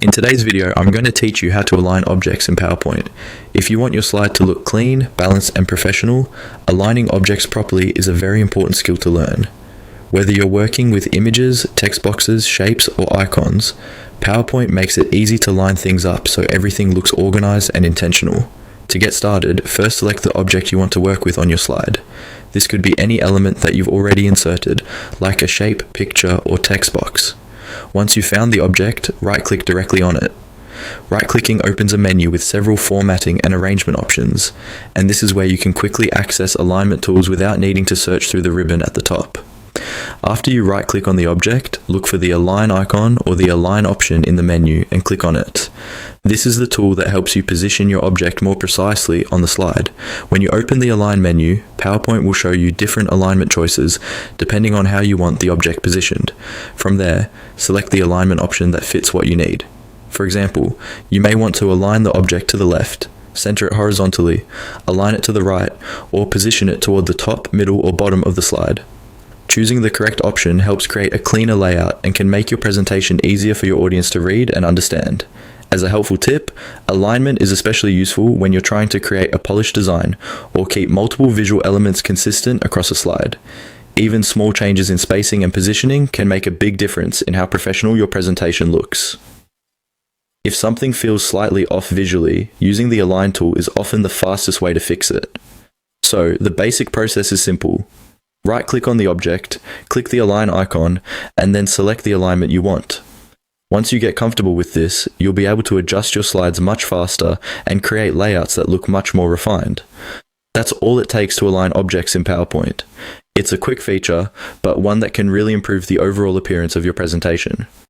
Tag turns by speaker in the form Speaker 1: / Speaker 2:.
Speaker 1: In today's video, I'm going to teach you how to align objects in PowerPoint. If you want your slide to look clean, balanced, and professional, aligning objects properly is a very important skill to learn. Whether you're working with images, text boxes, shapes, or icons, PowerPoint makes it easy to line things up so everything looks organized and intentional. To get started, first select the object you want to work with on your slide. This could be any element that you've already inserted, like a shape, picture, or text box. Once you've found the object, right-click directly on it. Right-clicking opens a menu with several formatting and arrangement options, and this is where you can quickly access alignment tools without needing to search through the ribbon at the top. After you right-click on the object, look for the Align icon or the Align option in the menu and click on it. This is the tool that helps you position your object more precisely on the slide. When you open the Align menu, PowerPoint will show you different alignment choices depending on how you want the object positioned. From there, select the alignment option that fits what you need. For example, you may want to align the object to the left, center it horizontally, align it to the right, or position it toward the top, middle, or bottom of the slide. Choosing the correct option helps create a cleaner layout and can make your presentation easier for your audience to read and understand. As a helpful tip, alignment is especially useful when you're trying to create a polished design or keep multiple visual elements consistent across a slide. Even small changes in spacing and positioning can make a big difference in how professional your presentation looks. If something feels slightly off visually, using the Align tool is often the fastest way to fix it. So, the basic process is simple. Right-click on the object, click the Align icon, and then select the alignment you want. Once you get comfortable with this, you'll be able to adjust your slides much faster and create layouts that look much more refined. That's all it takes to align objects in PowerPoint. It's a quick feature, but one that can really improve the overall appearance of your presentation.